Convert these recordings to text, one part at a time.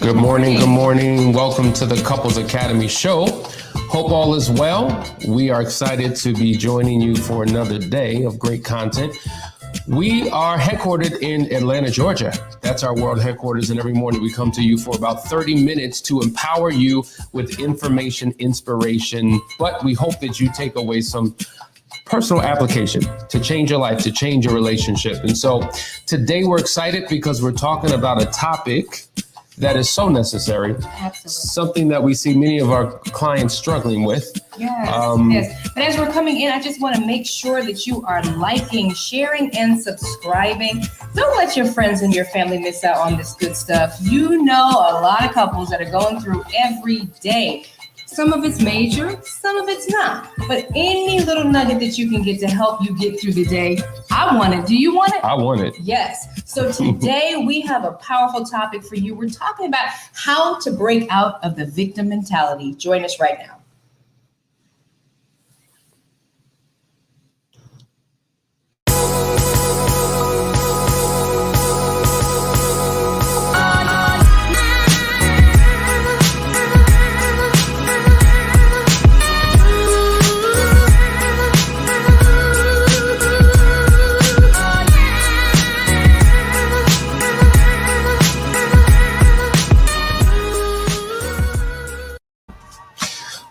Good morning. Good morning. Welcome to the Couples Academy show. Hope all is well. We are excited to be joining you for another day of great content. We are headquartered in Atlanta, Georgia. That's our world headquarters. And every morning we come to you for about 30 minutes to empower you with information, inspiration. But we hope that you take away some personal application to change your life, to change your relationship. And so today we're excited because we're talking about a topic that is so necessary. Absolutely. Something that we see many of our clients struggling with. Yes. But as we're coming in, I just want to make sure that you are liking, sharing, and subscribing. Don't let your friends and your family miss out on this good stuff. You know a lot of couples that are going through every day. Some of it's major, some of it's not. But any little nugget that you can get to help you get through the day, I want it. Do you want it? I want it. Yes. So today we have a powerful topic for you. We're talking about how to break out of the victim mentality. Join us right now.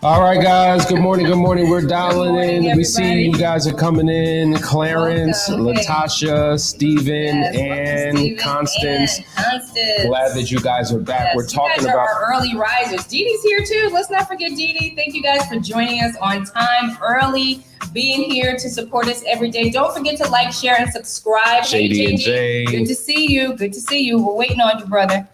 All right, guys. Good morning. Good morning. We're dialing in. Everybody. We see you guys are coming in. Clarence, Latasha, Stephen, and Constance. Glad that you guys are back. Yes, We're talking you guys are about our early risers. Dee Dee's here too. Let's not forget Dee Dee. Thank you guys for joining us on time, early, being here to support us every day. Don't forget to like, share, and subscribe. JD and Jay. Good to see you. Good to see you. We're waiting on you, brother.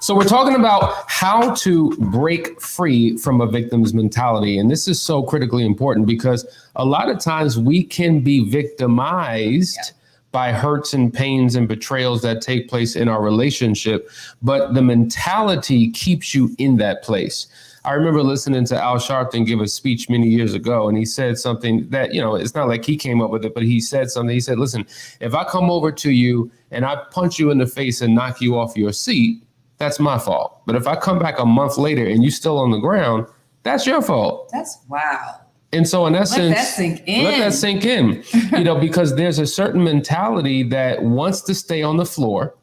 So we're talking about how to break free from a victim's mentality. And this is so critically important because a lot of times we can be victimized by hurts and pains and betrayals that take place in our relationship, but the mentality keeps you in that place. I remember listening to Al Sharpton give a speech many years ago, and he said something that, you know, it's not like he came up with it, but he said something. He said, listen, if I come over to you and I punch you in the face and knock you off your seat, that's my fault. But if I come back a month later and you're still on the ground, that's your fault. That's wow. And so in essence, let that sink in. You know, because there's a certain mentality that wants to stay on the floor,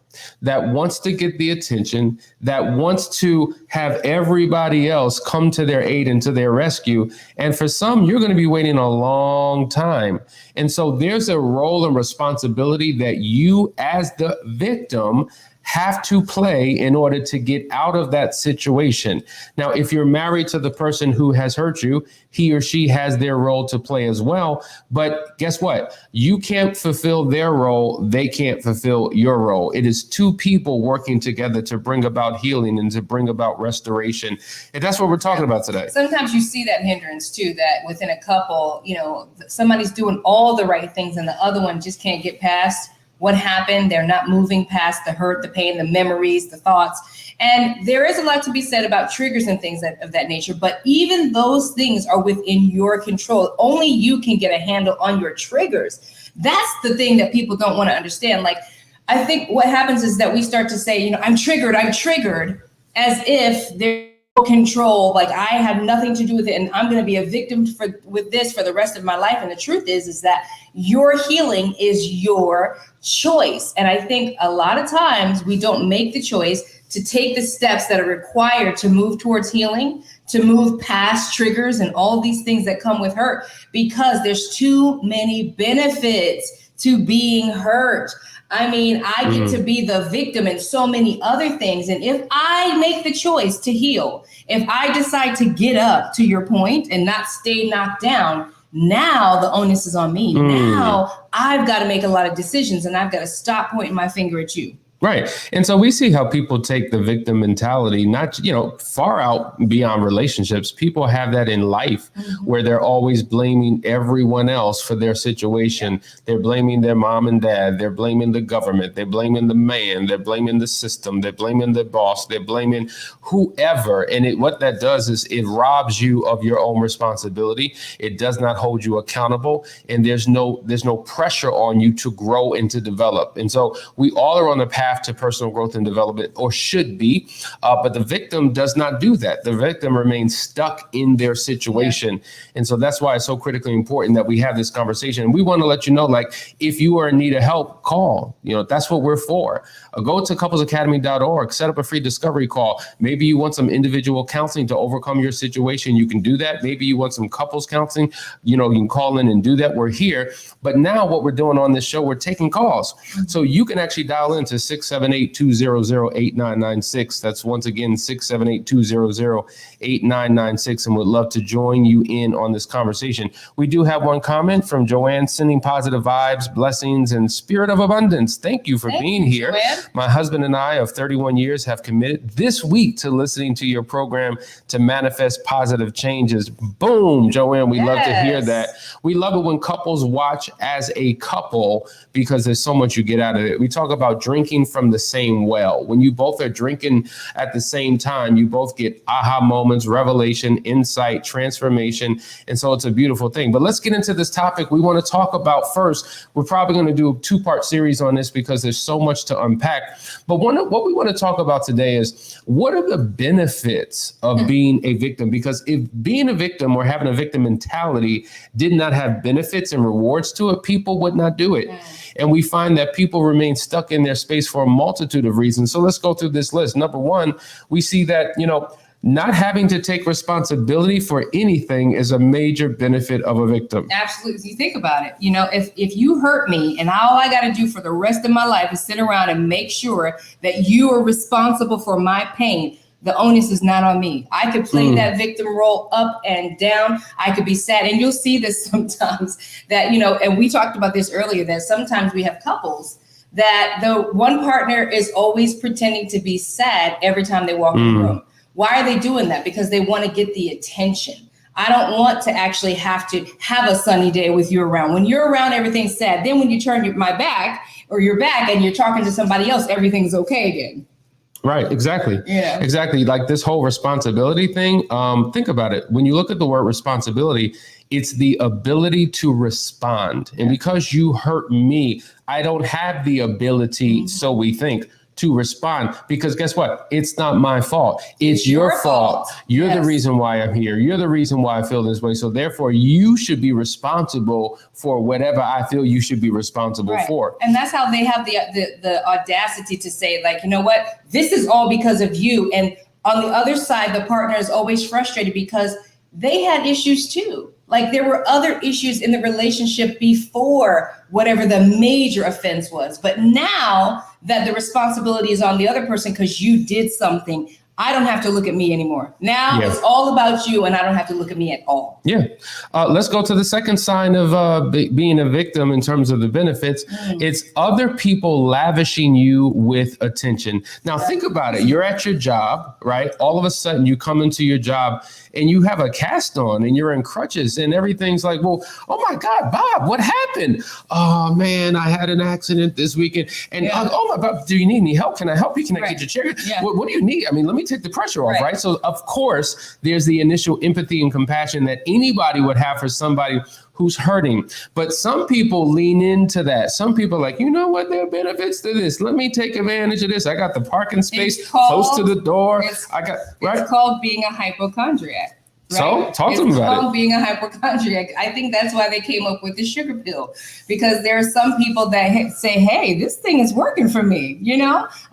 that wants to get the attention, that wants to have everybody else come to their aid and to their rescue. And for some, you're going to be waiting a long time. And so there's a role and responsibility that you as the victim have to play in order to get out of that situation. Now, if you're married to the person who has hurt you, he or she has their role to play as well. But guess what? You can't fulfill their role. They can't fulfill your role. It is two people working together to bring about healing and to bring about restoration. And that's what we're talking about today. Sometimes you see that hindrance too, that within a couple, you know, somebody's doing all the right things and the other one just can't get past what happened. They're not moving past the hurt, the pain, the memories, the thoughts. And there is a lot to be said about triggers and things of that nature. But even those things are within your control. Only you can get a handle on your triggers. That's the thing that people don't want to understand. Like, I think what happens is that we start to say, you know, I'm triggered, as if there's no control, like I have nothing to do with it, and I'm going to be a victim with this for the rest of my life. And the truth is that your healing is your choice. And I think a lot of times we don't make the choice to take the steps that are required to move towards healing, to move past triggers and all these things that come with hurt, because there's too many benefits to being hurt. I mean, I get to be the victim in so many other things. And if I make the choice to heal, if I decide to get up, to your point, and not stay knocked down, now the onus is on me. Now I've got to make a lot of decisions, and I've got to stop pointing my finger at you. Right. And so we see how people take the victim mentality, not, you know, far out beyond relationships. People have that in life where they're always blaming everyone else for their situation. They're blaming their mom and dad. They're blaming the government. They're blaming the man. They're blaming the system. They're blaming the boss. They're blaming whoever. And what that does is it robs you of your own responsibility. It does not hold you accountable. And there's no pressure on you to grow and to develop. And so we all are on the path path to personal growth and development, or should be. But the victim does not do that. The victim remains stuck in their situation. Yeah. And so that's why it's so critically important that we have this conversation. And we want to let you know, like, if you are in need of help, call. That's what we're for. Go to couplesacademy.org, set up a free discovery call. Maybe you want some individual counseling to overcome your situation. You can do that. Maybe you want some couples counseling. You can call in and do that. We're here. But now what we're doing on this show, we're taking calls. So you can actually dial into 678-200-8996. That's once again, 678-200-8996. And would love to join you in on this conversation. We do have one comment from Joanne, sending positive vibes, blessings, and spirit of abundance. Thank you for being here. Joanne. My husband and I of 31 years have committed this week to listening to your program to manifest positive changes. Boom, Joanne, we love to hear that. We love it when couples watch as a couple because there's so much you get out of it. We talk about drinking from the same well. When you both are drinking at the same time, you both get aha moments, revelation, insight, transformation. And so it's a beautiful thing. But let's get into this topic. We want to talk about first, we're probably going to do a 2-part series on this because there's so much to unpack. But what we want to talk about today is, what are the benefits of being a victim? Because if being a victim or having a victim mentality did not have benefits and rewards to it, people would not do it. And we find that people remain stuck in their space for a multitude of reasons. So let's go through this list. Number one, we see that, not having to take responsibility for anything is a major benefit of a victim. Absolutely. You think about it. If you hurt me and all I got to do for the rest of my life is sit around and make sure that you are responsible for my pain, the onus is not on me. I could play that victim role up and down. I could be sad. And you'll see this sometimes that, and we talked about this earlier, that sometimes we have couples that the one partner is always pretending to be sad every time they walk in the room. Why are they doing that? Because they want to get the attention. I don't want to actually have to have a sunny day with you around. When you're around, everything's sad. Then when you turn your back and you're talking to somebody else, everything's okay again. Right. Exactly. Yeah. Exactly. Like this whole responsibility thing. Think about it. When you look at the word responsibility, it's the ability to respond. And because you hurt me, I don't have the ability, so we think, to respond, because guess what? It's not my fault. It's your fault. You're the reason why I'm here. You're the reason why I feel this way. So therefore, you should be responsible for whatever I feel you should be responsible for. And that's how they have the audacity to say, like, you know what? This is all because of you. And on the other side, the partner is always frustrated because they had issues too. Like there were other issues in the relationship before whatever the major offense was. But now that the responsibility is on the other person because you did something, I don't have to look at me anymore. Now it's all about you and I don't have to look at me at all. Yeah. Let's go to the second sign of being a victim in terms of the benefits. It's other people lavishing you with attention. Now, think about it. You're at your job, right? All of a sudden you come into your job and you have a cast on and you're in crutches and everything's like, well, oh my God, Bob, what happened? Oh man, I had an accident this weekend. And oh my God, do you need any help? Can I help you? Can I get your chair? Yeah. What do you need? I mean, let me take the pressure off, right? So of course, there's the initial empathy and compassion that anybody would have for somebody who's hurting. But some people lean into that. Some people are like, you know what, there are benefits to this. Let me take advantage of this. I got the parking space close to the door. It's called being a hypochondriac. Right? So talk to me about it. It's called being a hypochondriac. I think that's why they came up with the sugar pill, because there are some people that say, hey, this thing is working for me.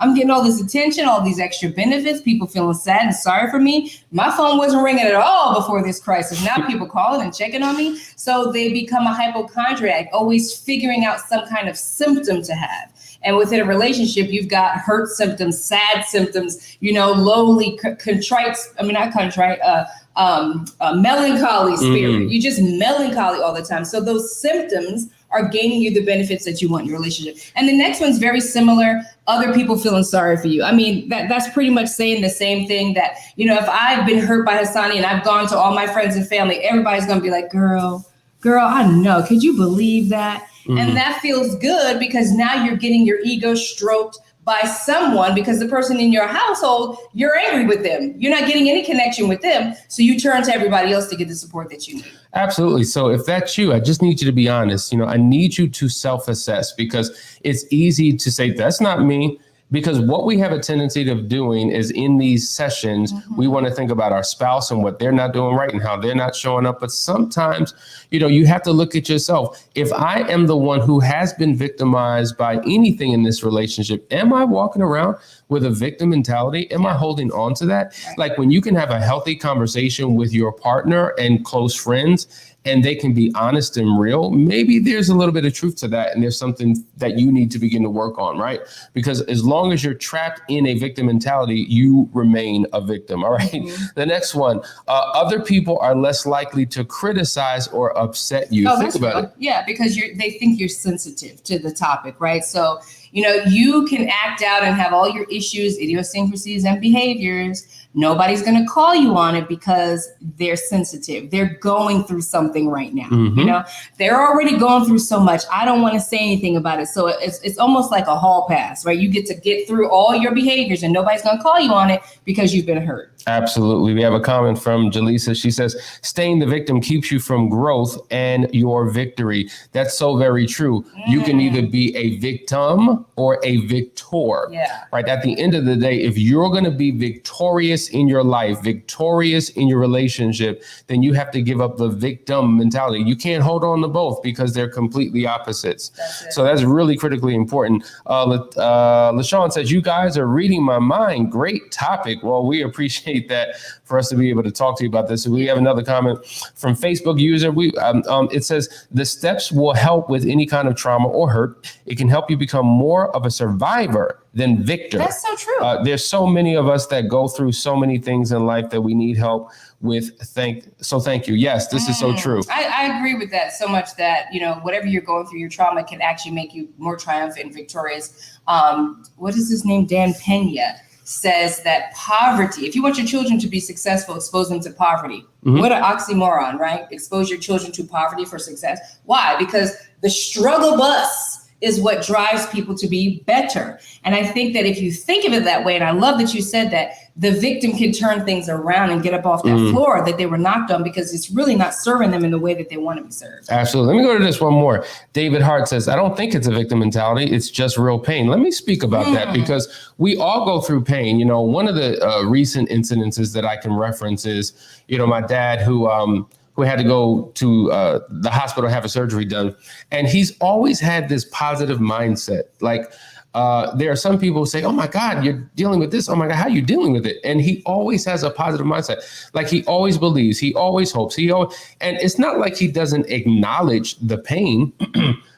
I'm getting all this attention, all these extra benefits, people feeling sad and sorry for me. My phone wasn't ringing at all before this crisis. Now people calling and checking on me. So they become a hypochondriac, always figuring out some kind of symptom to have. And within a relationship, you've got hurt symptoms, sad symptoms, lonely, melancholy spirit. You just melancholy all the time. So those symptoms are gaining you the benefits that you want in your relationship. And the next one's very similar. Other people feeling sorry for you. I mean, that's pretty much saying the same thing that, if I've been hurt by Hassani and I've gone to all my friends and family, everybody's going to be like, girl, I know. Could you believe that? And that feels good because now you're getting your ego stroked by someone, because the person in your household, you're angry with them. You're not getting any connection with them. So you turn to everybody else to get the support that you need. Absolutely. So if that's you, I just need you to be honest. I need you to self-assess, because it's easy to say, that's not me. Because what we have a tendency of doing is in these sessions, we want to think about our spouse and what they're not doing right and how they're not showing up. But sometimes, you have to look at yourself. If I am the one who has been victimized by anything in this relationship, am I walking around with a victim mentality? Am I holding on to that? Like when you can have a healthy conversation with your partner and close friends, and they can be honest and real, maybe there's a little bit of truth to that. And there's something that you need to begin to work on, right? Because as long as you're trapped in a victim mentality, you remain a victim. All right. The next one, other people are less likely to criticize or upset you. Think about it. Yeah, because they think you're sensitive to the topic, right? So, you can act out and have all your issues, idiosyncrasies, and behaviors. Nobody's going to call you on it because they're sensitive. They're going through something right now. They're already going through so much. I don't want to say anything about it. So it's almost like a hall pass, right? You get to get through all your behaviors and nobody's going to call you on it because you've been hurt. Absolutely. We have a comment from Jaleesa. She says, staying the victim keeps you from growth and your victory. That's so very true. You can either be a victim or a victor. Yeah. Right. At the end of the day, if you're going to be victorious in your life, victorious in your relationship, then you have to give up the victim mentality. You can't hold on to both because they're completely opposites. So that's really critically important. LaShawn says, you guys are reading my mind. Great topic. Well, we appreciate that for us to be able to talk to you about this. So we have another comment from Facebook user. It says the steps will help with any kind of trauma or hurt. It can help you become more of a survivor than victor. That's so true. There's so many of us that go through so many things in life that we need help with. Thank you. Yes, this is so true. I agree with that so much that, whatever you're going through, your trauma can actually make you more triumphant and victorious. What is his name? Dan Pena says that poverty, if you want your children to be successful, expose them to poverty. What an oxymoron, right? Expose your children to poverty for success. Why? Because the struggle bus is what drives people to be better. And I think that if you think of it that way, and I love that you said that, the victim can turn things around and get up off that floor that they were knocked on because it's really not serving them in the way that they want to be served. Absolutely. Let me go to this one more. David Hart says, I don't think it's a victim mentality. It's just real pain. Let me speak about that because we all go through pain. One of the recent incidences that I can reference is, my dad who had to go to the hospital, have a surgery done. And he's always had this positive mindset. Like there are some people who say, oh my God, you're dealing with this. Oh my God, how are you dealing with it? And he always has a positive mindset. Like he always believes, he always hopes, and it's not like he doesn't acknowledge the pain,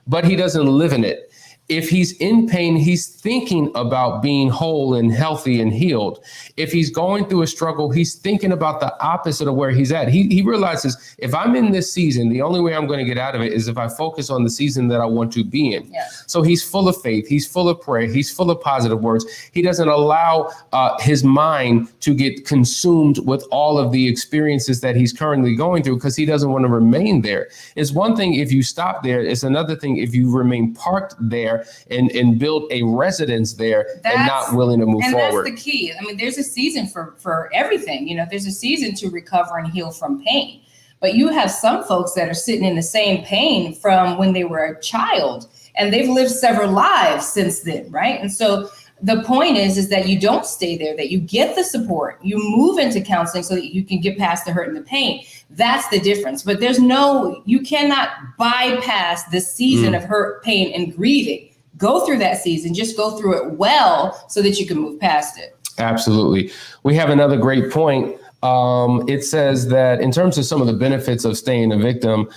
but he doesn't live in it. If he's in pain, he's thinking about being whole and healthy and healed. If he's going through a struggle, he's thinking about the opposite of where he's at. He realizes if I'm in this season, the only way I'm going to get out of it is if I focus on the season that I want to be in. Yeah. So he's full of faith. He's full of prayer. He's full of positive words. He doesn't allow his mind to get consumed with all of the experiences that he's currently going through because he doesn't want to remain there. It's one thing if you stop there. It's another thing if you remain parked there and build a residence there and not willing to move forward. That's the key. I mean, there's a season for everything. There's a season to recover and heal from pain. But you have some folks that are sitting in the same pain from when they were a child, and they've lived several lives since then, right? And so the point is that you don't stay there, that you get the support, you move into counseling so that you can get past the hurt and the pain. That's the difference. But you cannot bypass the season of hurt, pain, and grieving. Go through that season, just go through it well so that you can move past it. Absolutely. We have another great point. It says that in terms of some of the benefits of staying a victim,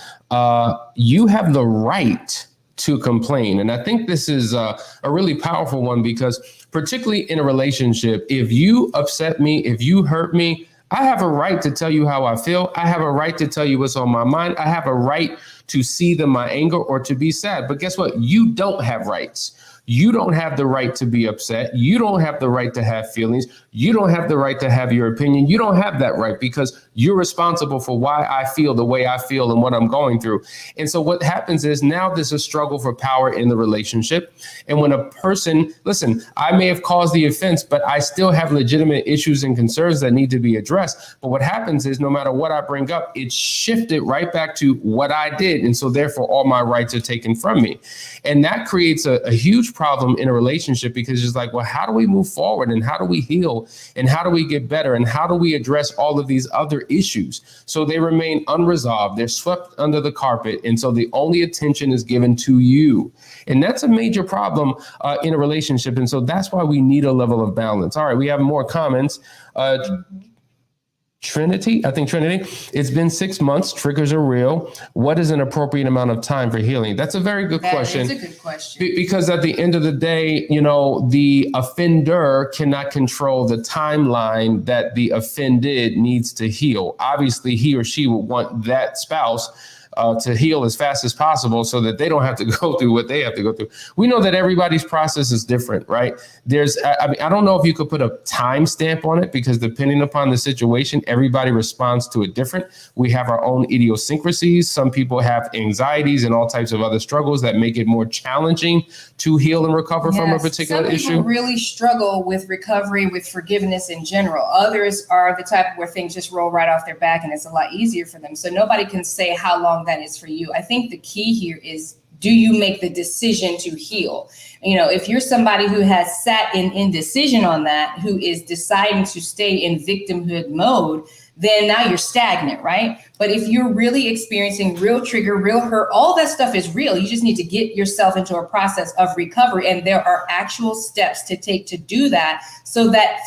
you have the right to complain. And I think this is a really powerful one because particularly in a relationship, if you upset me, if you hurt me, I have a right to tell you how I feel. I have a right to tell you what's on my mind. I have a right to see my anger or to be sad. But guess what? You don't have rights. You don't have the right to be upset. You don't have the right to have feelings. You don't have the right to have your opinion. You don't have that right because you're responsible for why I feel the way I feel and what I'm going through. And so what happens is now there's a struggle for power in the relationship. And when a person, listen, I may have caused the offense, but I still have legitimate issues and concerns that need to be addressed. But what happens is no matter what I bring up, it's shifted right back to what I did. And so therefore all my rights are taken from me. And that creates a huge huge problem in a relationship because it's like, well, how do we move forward and how do we heal and how do we get better and how do we address all of these other issues? So they remain unresolved. They're swept under the carpet. And so the only attention is given to you. And that's a major problem in a relationship. And so that's why we need a level of balance. All right, we have more comments. Trinity, it's been 6 months. Triggers are real. What is an appropriate amount of time for healing? That's a very good question. That's a good question. Because at the end of the day, the offender cannot control the timeline that the offended needs to heal. Obviously, he or she would want that spouse to heal as fast as possible so that they don't have to go through what they have to go through. We know that everybody's process is different, right? I don't know if you could put a time stamp on it because depending upon the situation, everybody responds to it different. We have our own idiosyncrasies. Some people have anxieties and all types of other struggles that make it more challenging to heal and recover from a particular issue. Some people really struggle with recovery, with forgiveness in general. Others are the type where things just roll right off their back and it's a lot easier for them. So nobody can say how long that is for you. I think the key here is, do you make the decision to heal? If you're somebody who has sat in indecision on that, who is deciding to stay in victimhood mode, then now you're stagnant, right? But if you're really experiencing real trigger, real hurt, all that stuff is real. You just need to get yourself into a process of recovery. And there are actual steps to take to do that so that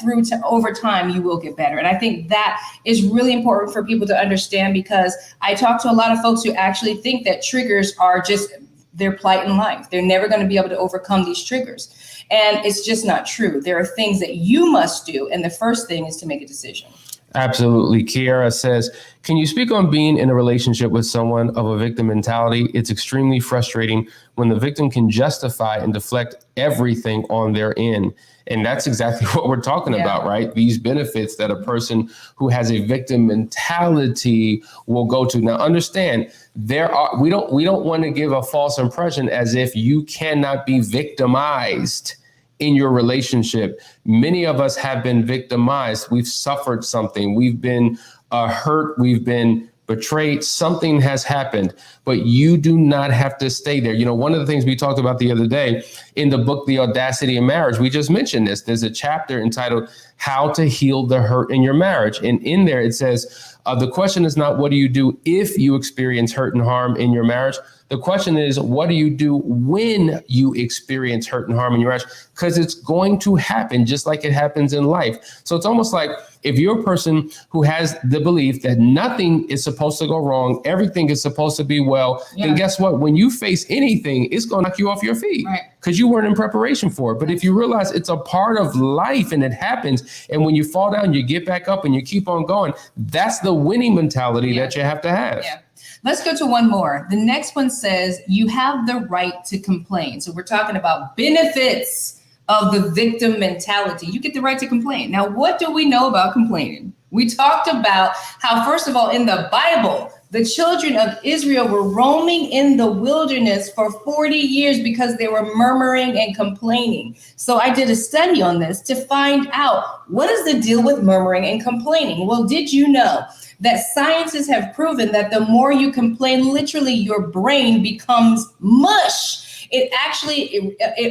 over time, you will get better. And I think that is really important for people to understand because I talk to a lot of folks who actually think that triggers are just their plight in life. They're never going to be able to overcome these triggers. And it's just not true. There are things that you must do. And the first thing is to make a decision. Absolutely. Kiara says, can you speak on being in a relationship with someone of a victim mentality? It's extremely frustrating when the victim can justify and deflect everything on their end. And that's exactly what we're talking about, right? These benefits that a person who has a victim mentality will go to. Now, understand, we don't want to give a false impression as if you cannot be victimized in your relationship. Many of us have been victimized. We've suffered something. We've been hurt. We've been betrayed. Something has happened, but you do not have to stay there. One of the things we talked about the other day in the book, The Audacity of Marriage, we just mentioned this. There's a chapter entitled How to Heal the Hurt in Your Marriage. And in there, it says, the question is not what do you do if you experience hurt and harm in your marriage? The question is, what do you do when you experience hurt and harm in your marriage? Because it's going to happen just like it happens in life. So it's almost like if you're a person who has the belief that nothing is supposed to go wrong, everything is supposed to be well, then guess what? When you face anything, it's going to knock you off your feet because you weren't in preparation for it. But if you realize it's a part of life and it happens, and when you fall down, you get back up and you keep on going, that's the winning mentality that you have to have. Yeah. Let's go to one more. The next one says you have the right to complain. So we're talking about benefits of the victim mentality. You get the right to complain. Now, what do we know about complaining? We talked about how, first of all, in the Bible, the children of Israel were roaming in the wilderness for 40 years because they were murmuring and complaining. So I did a study on this to find out what is the deal with murmuring and complaining. Well, did you know that scientists have proven that the more you complain, literally your brain becomes mush? It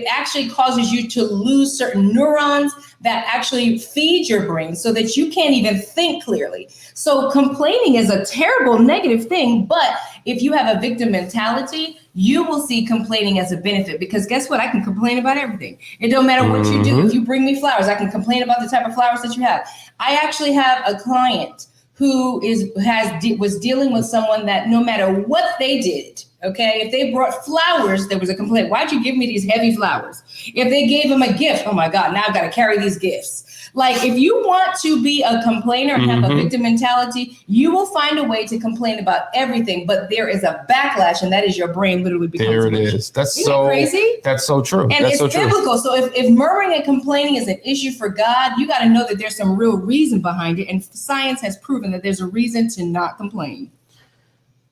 actually causes you to lose certain neurons that actually feed your brain so that you can't even think clearly. So complaining is a terrible negative thing, but if you have a victim mentality, you will see complaining as a benefit because guess what? I can complain about everything. It don't matter what you do. If you bring me flowers, I can complain about the type of flowers that you have. I actually have a client who was dealing with someone that no matter what they did, okay, if they brought flowers, there was a complaint. Why'd you give me these heavy flowers? If they gave him a gift, oh my God, now I've got to carry these gifts. Like if you want to be a complainer and have a victim mentality, you will find a way to complain about everything, but there is a backlash, and that is your brain literally becomes there it is. That's Isn't that crazy? That's so true. And that's it's so biblical. True. So if murmuring and complaining is an issue for God, you got to know that there's some real reason behind it. And science has proven that there's a reason to not complain.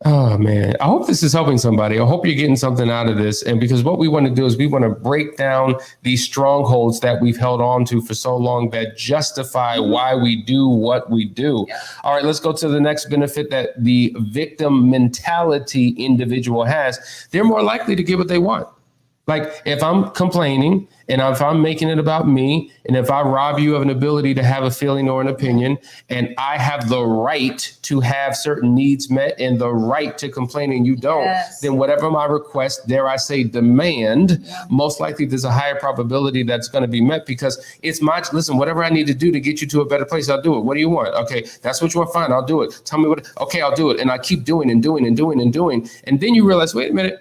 Oh, man, I hope this is helping somebody. I hope you're getting something out of this. And because what we want to do is we want to break down these strongholds that we've held on to for so long that justify why we do what we do. Yeah. All right, let's go to the next benefit that the victim mentality individual has. They're more likely to get what they want. Like if I'm complaining and if I'm making it about me, and if I rob you of an ability to have a feeling or an opinion, and I have the right to have certain needs met and the right to complain and you don't, then whatever my request, dare I say demand, most likely there's a higher probability that's going to be met because it's listen, whatever I need to do to get you to a better place, I'll do it. What do you want? Okay, that's what you want. Fine, I'll do it. Tell me what, okay, I'll do it. And I keep doing and doing and doing and doing. And then you realize, wait a minute,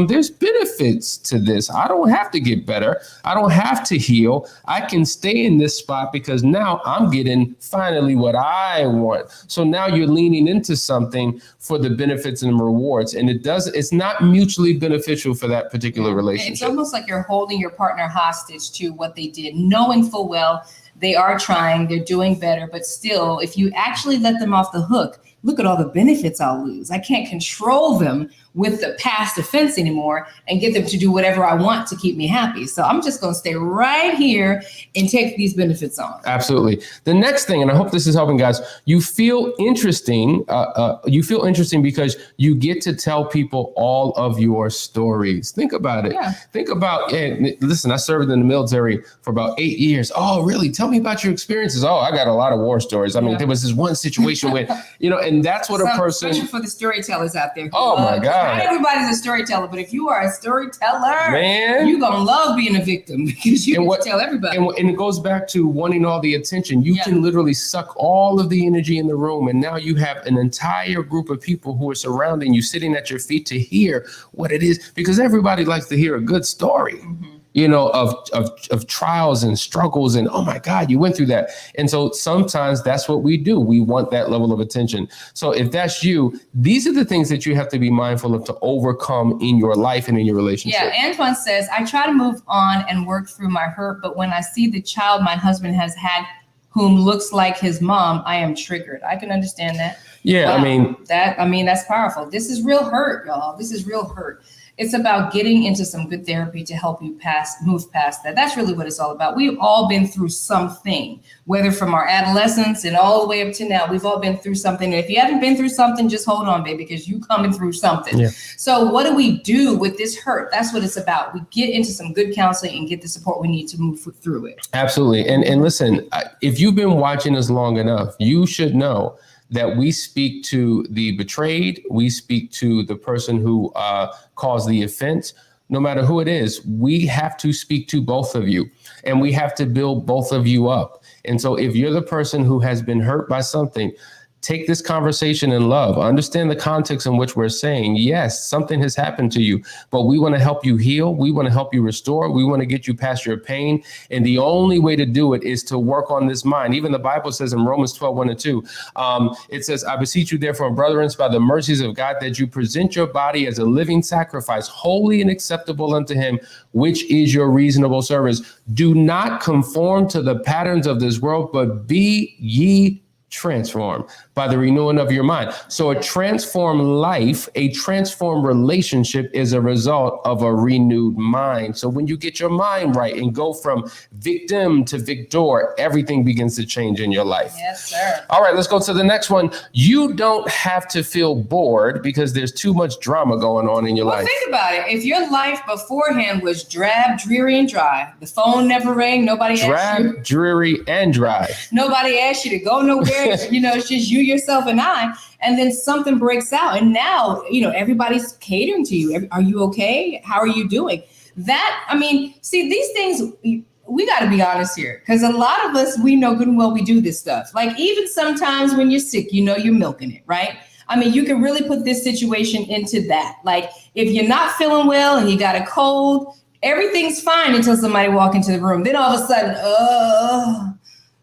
there's benefits to this. I don't have to get better. I don't have to heal. I can stay in this spot because now I'm getting finally what I want. So now you're leaning into something for the benefits and rewards. And it's not mutually beneficial for that particular relationship. It's almost like you're holding your partner hostage to what they did, knowing full well they are trying, they're doing better, but still, if you actually let them off the hook, look at all the benefits I'll lose. I can't control them with the past offense anymore and get them to do whatever I want to keep me happy. So I'm just going to stay right here and take these benefits on. Absolutely. The next thing, and I hope this is helping, guys, you feel interesting. You feel interesting because you get to tell people all of your stories. Think about it. Yeah. Think about, listen, I served in the military for about 8 years. Oh, really? Tell me about your experiences. Oh, I got a lot of war stories. I mean, there was this one situation where, and that's what a person. Especially for the storytellers out there. Oh my God. Not everybody's a storyteller, but if you are a storyteller, man, you're going to love being a victim because you can tell everybody. And it goes back to wanting all the attention. You can literally suck all of the energy in the room. And now you have an entire group of people who are surrounding you, sitting at your feet to hear what it is, because everybody likes to hear a good story. Mm-hmm. Of trials and struggles and, oh my God, you went through that. And so sometimes that's what we do. We want that level of attention. So if that's you, these are the things that you have to be mindful of to overcome in your life and in your relationship. Yeah, Antoine says, I try to move on and work through my hurt, but when I see the child my husband has had whom looks like his mom, I am triggered. I can understand that. Yeah, wow. That's powerful. This is real hurt, y'all. This is real hurt. It's about getting into some good therapy to help you move past that. That's really what it's all about. We've all been through something, whether from our adolescence and all the way up to now. We've all been through something. And if you haven't been through something, just hold on, baby, because you coming through something. Yeah. So what do we do with this hurt? That's what it's about. We get into some good counseling and get the support we need to move through it. Absolutely. And listen, if you've been watching us long enough, you should know that we speak to the betrayed, we speak to the person who caused the offense. No matter who it is, we have to speak to both of you, and we have to build both of you up. And so if you're the person who has been hurt by something, take this conversation in love. Understand the context in which we're saying, yes, something has happened to you, but we want to help you heal. We want to help you restore. We want to get you past your pain. And the only way to do it is to work on this mind. Even the Bible says in Romans 12:1-2, it says, I beseech you therefore, brethren, by the mercies of God, that you present your body as a living sacrifice, holy and acceptable unto him, which is your reasonable service. Do not conform to the patterns of this world, but be ye transformed by the renewing of your mind. So a transformed life, a transformed relationship is a result of a renewed mind. So when you get your mind right and go from victim to victor, everything begins to change in your life. Yes, sir. All right, let's go to the next one. You don't have to feel bored because there's too much drama going on in your life. Think about it. If your life beforehand was drab, dreary, and dry, the phone never rang, nobody asked you. Drab, dreary, and dry. Nobody asked you to go nowhere. It's just you, yourself, and I. And then something breaks out. And now, everybody's catering to you. Are you okay? How are you doing? See, these things, we got to be honest here. Because a lot of us, we know good and well we do this stuff. Like even sometimes when you're sick, you're milking it, right? You can really put this situation into that. Like if you're not feeling well and you got a cold, everything's fine until somebody walk into the room. Then all of a sudden,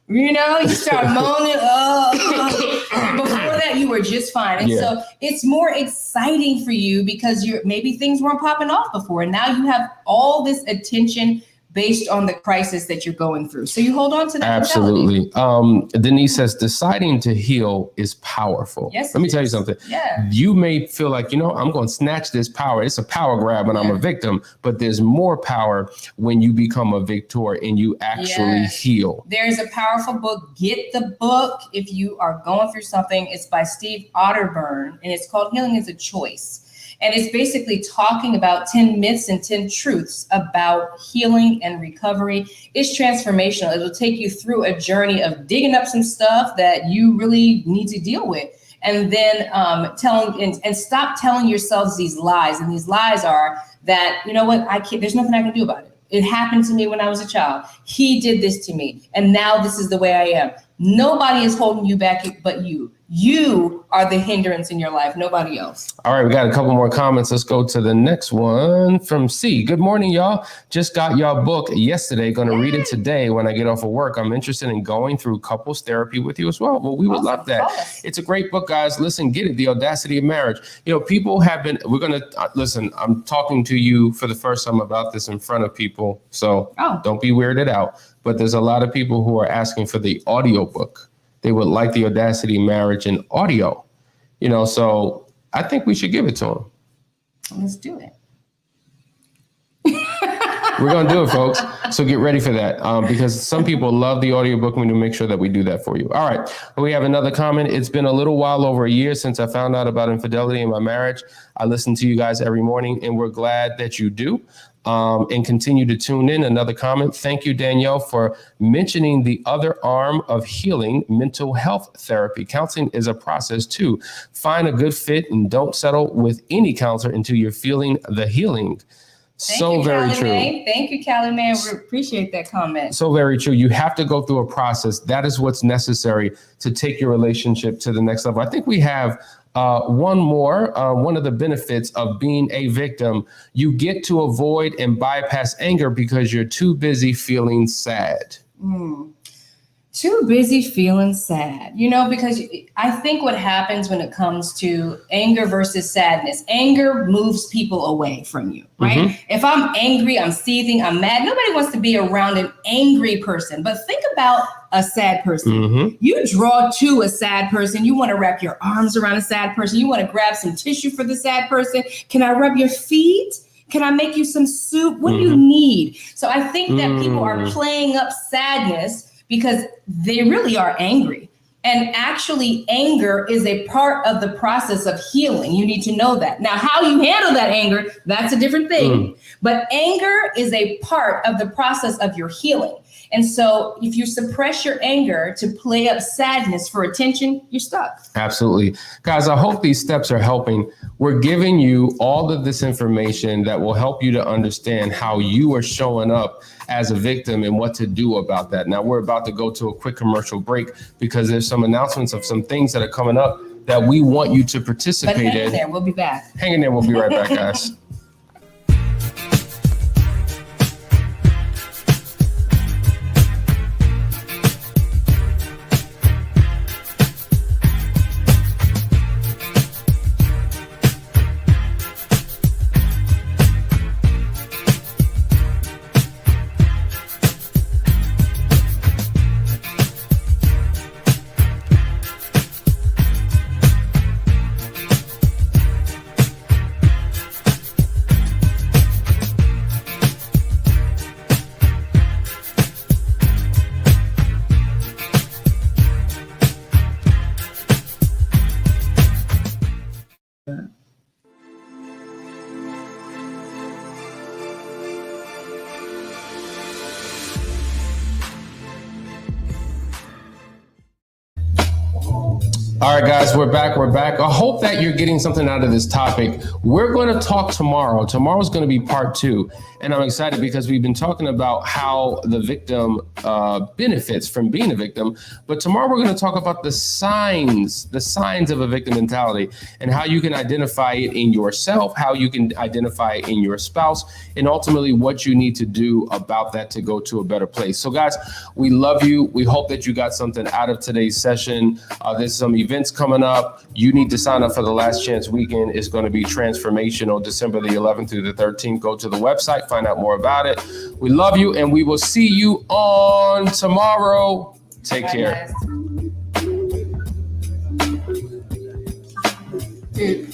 you start moaning. Before that, you were just fine. And so it's more exciting for you because maybe things weren't popping off before. And now you have all this attention based on the crisis that you're going through. So you hold on to that. Absolutely. Denise says deciding to heal is powerful. Yes, let me tell you something. Yeah. You may feel like, I'm going to snatch this power. It's a power grab when I'm a victim, but there's more power when you become a victor and you actually heal. There's a powerful book. Get the book if you are going through something. It's by Steve Otterburn and it's called Healing is a Choice. And it's basically talking about 10 myths and 10 truths about healing and recovery. It's transformational. It'll take you through a journey of digging up some stuff that you really need to deal with. And then stop telling yourselves these lies. And these lies are that, you know what, there's nothing I can do about it. It happened to me when I was a child. He did this to me. And now this is the way I am. Nobody is holding you back but you. You are the hindrance in your life, nobody else. All right, we got a couple more comments. Let's go to the next one from C. Good morning, y'all. Just got y'all book yesterday. Going to read it today when I get off of work. I'm interested in going through couples therapy with you as well. Well, we would love that. It's a great book, guys. Listen, get it. The Audacity of Marriage. You know, people have been, we're going to, listen, I'm talking to you for the first time about this in front of people. So don't be weirded out. But there's a lot of people who are asking for the audio book. They would like the Audacity Marriage in audio, you know, so I think we should give it to them. Let's do it. We're going to do it, folks. So get ready for that because some people love the audiobook. We need to make sure that we do that for you. All right. We have another comment. It's been a little while, over a year, since I found out about infidelity in my marriage. I listen to you guys every morning, and we're glad that you do. And continue to tune in. Another comment. Thank you, Danielle, for mentioning the other arm of healing, mental health therapy. Counseling is a process too. Find a good fit and don't settle with any counselor until you're feeling the healing. So very true. Thank you, Callie Mae. We appreciate that comment. So very true. You have to go through a process. That is what's necessary to take your relationship to the next level. I think we have one more. One of the benefits of being a victim, you get to avoid and bypass anger because you're too busy feeling sad. Too busy feeling sad, you know, because I think what happens when it comes to anger versus sadness, anger moves people away from you, right? Mm-hmm. If I'm angry, I'm seething, I'm mad. Nobody wants to be around an angry person. But think about a sad person. Mm-hmm. You draw to a sad person. You want to wrap your arms around a sad person. You want to grab some tissue for the sad person. Can I rub your feet? Can I make you some soup? What do you need? So I think that people are playing up sadness because they really are angry. And actually, anger is a part of the process of healing. You need to know that. Now, how you handle that anger, that's a different thing. But anger is a part of the process of your healing. And so if you suppress your anger to play up sadness for attention, you're stuck. Absolutely. Guys, I hope these steps are helping. We're giving you all of this information that will help you to understand how you are showing up as a victim and what to do about that. Now, we're about to go to a quick commercial break because there's some announcements of some things that are coming up that we want you to participate in. Hang in there. We'll be back. Hang in there. We'll be right back, guys. All right, guys, we're back. I hope that you're getting something out of this topic. We're going to talk tomorrow. Tomorrow's going to be part 2. And I'm excited because we've been talking about how the victim benefits from being a victim. But tomorrow we're going to talk about the signs of a victim mentality and how you can identify it in yourself, how you can identify it in your spouse, and ultimately what you need to do about that to go to a better place. So, guys, we love you. We hope that you got something out of today's session. There's some events coming up. You need to sign up for the Last Chance Weekend. It's going to be transformational, December the 11th through the 13th. Go to the website, find out more about it. We love you, and we will see you on tomorrow. Take care. Dude.